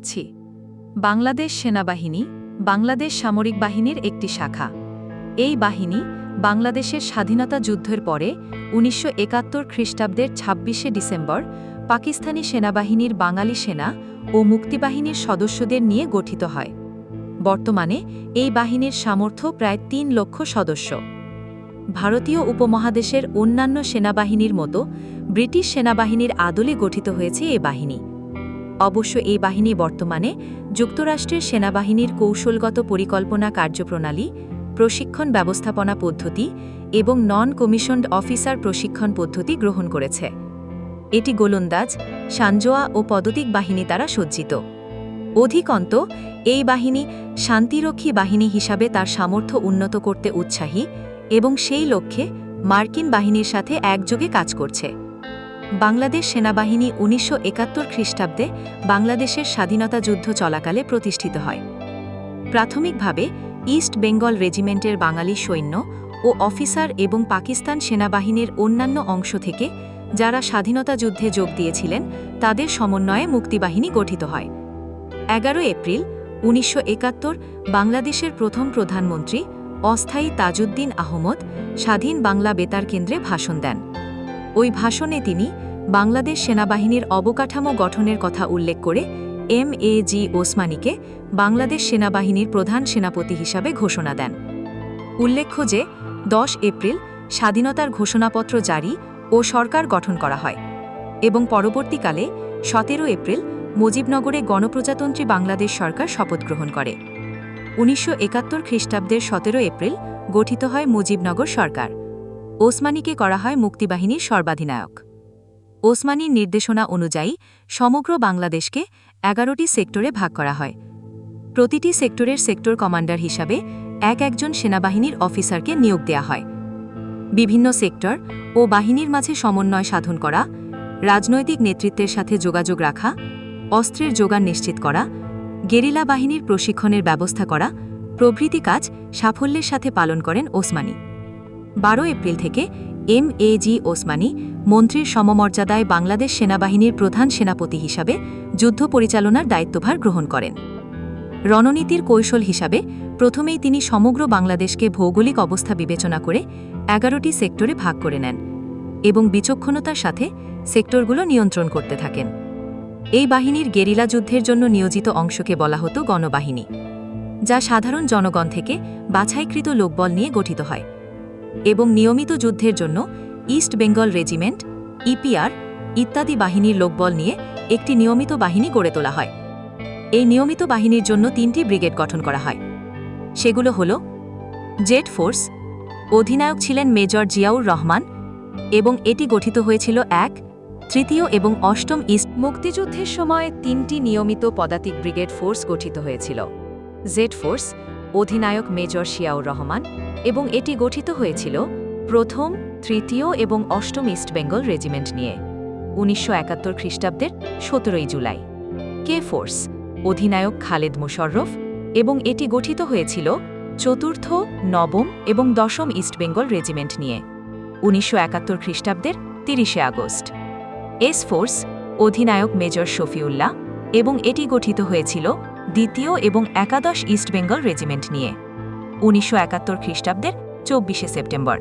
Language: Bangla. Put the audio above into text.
ছি বাংলাদেশ সেনাবাহিনী বাংলাদেশ সামরিক বাহিনীর একটি শাখা। এই বাহিনী বাংলাদেশের স্বাধীনতা যুদ্ধের পরে ১৯৭১ খ্রিস্টাব্দের ২৬শে ডিসেম্বর পাকিস্তানি সেনাবাহিনীর বাঙালি সেনা ও মুক্তিবাহিনীর সদস্যদের নিয়ে গঠিত হয়। বর্তমানে এই বাহিনীর সামর্থ্য প্রায় ৩ লক্ষ সদস্য। ভারতীয় উপমহাদেশের অন্যান্য সেনাবাহিনীর মতো ব্রিটিশ সেনাবাহিনীর আদলে গঠিত হয়েছে এই বাহিনী। অবশ্য এই বাহিনী বর্তমানে যুক্তরাষ্ট্রের সেনাবাহিনীর কৌশলগত পরিকল্পনা কার্যপ্রণালী, প্রশিক্ষণ ব্যবস্থাপনা পদ্ধতি এবং নন কমিশনড অফিসার প্রশিক্ষণ পদ্ধতি গ্রহণ করেছে। এটি গোলন্দাজ, সাঞ্জোয়া ও পদতিক বাহিনী দ্বারা সজ্জিত। অধিকন্ত এই বাহিনী শান্তিরক্ষী বাহিনী হিসাবে তার সামর্থ্য উন্নত করতে উৎসাহী এবং সেই লক্ষ্যে মার্কিন বাহিনীর সাথে একযোগে কাজ করছে। বাংলাদেশ সেনাবাহিনী ১৯৭১ খ্রিস্টাব্দে বাংলাদেশের স্বাধীনতা যুদ্ধ চলাকালে প্রতিষ্ঠিত হয়। প্রাথমিকভাবে ইস্ট বেঙ্গল রেজিমেন্টের বাঙালি সৈন্য ও অফিসার এবং পাকিস্তান সেনাবাহিনীর অন্যান্য অংশ থেকে যারা স্বাধীনতা যুদ্ধে যোগ দিয়েছিলেন তাদের সমন্বয়ে মুক্তিবাহিনী গঠিত হয়। ১১ এপ্রিল ১৯৭১ বাংলাদেশের প্রথম প্রধানমন্ত্রী অস্থায়ী তাজউদ্দিন আহমদ স্বাধীন বাংলা বেতার কেন্দ্রে ভাষণ দেন। ওই ভাষণে তিনি বাংলাদেশ সেনাবাহিনীর অবকাঠামো গঠনের কথা উল্লেখ করে এম.এ.জি. ওসমানীকে বাংলাদেশ সেনাবাহিনীর প্রধান সেনাপতি হিসাবে ঘোষণা দেন। উল্লেখ্য যে ১০ এপ্রিল স্বাধীনতার ঘোষণাপত্র জারি ও সরকার গঠন করা হয় এবং পরবর্তীকালে ১৭ এপ্রিল মুজিবনগরে গণপ্রজাতন্ত্রী বাংলাদেশ সরকার শপথ গ্রহণ করে। ১৯৭১ খ্রিস্টাব্দের ১৭ এপ্রিল গঠিত হয় মুজিবনগর সরকার। ওসমানীকে করা হয় মুক্তিবাহিনীর সর্বাধিনায়ক। ওসমানীর নির্দেশনা অনুযায়ী সমগ্র বাংলাদেশকে ১১টি সেক্টরে ভাগ করা হয়। প্রতিটি সেক্টরের সেক্টর কমান্ডার হিসাবে একজন সেনাবাহিনীর অফিসারকে নিয়োগ দেয়া হয়। বিভিন্ন সেক্টর ও বাহিনীর মাঝে সমন্বয় সাধন করা, রাজনৈতিক নেতৃত্বের সাথে যোগাযোগ রাখা, অস্ত্রের যোগান নিশ্চিত করা, গেরিলা বাহিনীর প্রশিক্ষণের ব্যবস্থা করা প্রভৃতি কাজ সাফল্যের সাথে পালন করেন ওসমানী। ১২ এপ্রিল থেকে এম.এ.জি. ওসমানী মন্ত্রীর সমমর্যাদায় বাংলাদেশ সেনাবাহিনীর প্রধান সেনাপতি হিসাবে যুদ্ধ পরিচালনার দায়িত্বভার গ্রহণ করেন। রণনীতির কৌশল হিসাবে প্রথমেই তিনি সমগ্র বাংলাদেশকে ভৌগোলিক অবস্থা বিবেচনা করে ১১টি সেক্টরে ভাগ করে নেন এবং বিচক্ষণতার সাথে সেক্টরগুলো নিয়ন্ত্রণ করতে থাকেন। এই বাহিনীর গেরিলা যুদ্ধের জন্য নিয়োজিত অংশকে বলা হতো গণবাহিনী, যা সাধারণ জনগণ থেকে বাছাইকৃত লোকবল নিয়ে গঠিত হয় এবং নিয়মিত যুদ্ধের জন্য ইস্ট বেঙ্গল রেজিমেন্ট, ইপিআর ইত্যাদি বাহিনীর লোকবল নিয়ে একটি নিয়মিত বাহিনী গড়ে তোলা হয়। এই নিয়মিত বাহিনীর জন্য ৩টি ব্রিগেড গঠন করা হয়। সেগুলো হল জেড ফোর্স, অধিনায়ক ছিলেন মেজর জিয়াউর রহমান এবং এটি গঠিত হয়েছিল ১, ৩য় এবং ৮ম ইস্ট। মুক্তিযুদ্ধের সময় ৩টি নিয়মিত পদাতিক ব্রিগেড ফোর্স গঠিত হয়েছিল। জেড ফোর্স, অধিনায়ক মেজর জিয়াউর রহমান এবং এটি গঠিত হয়েছিল প্রথম, ৩য় এবং ৮ম ইস্ট বেঙ্গল রেজিমেন্ট নিয়ে ১৯৭১ খ্রিস্টাব্দের ১৭ জুলাই। কে ফোর্স, অধিনায়ক খালেদ মোশাররফ এবং এটি গঠিত হয়েছিল চতুর্থ, নবম এবং ১০ম ইস্ট বেঙ্গল রেজিমেন্ট নিয়ে ১৯৭১ খ্রিস্টাব্দের ৩০শে আগস্ট। এস ফোর্স, অধিনায়ক মেজর শফিউল্লাহ এবং এটি গঠিত হয়েছিল ২য় এবং একাদশ ইস্ট বেঙ্গল রেজিমেন্ট নিয়ে ১৯৭১ খ্রিস্টাব্দের ২৪শে সেপ্টেম্বর।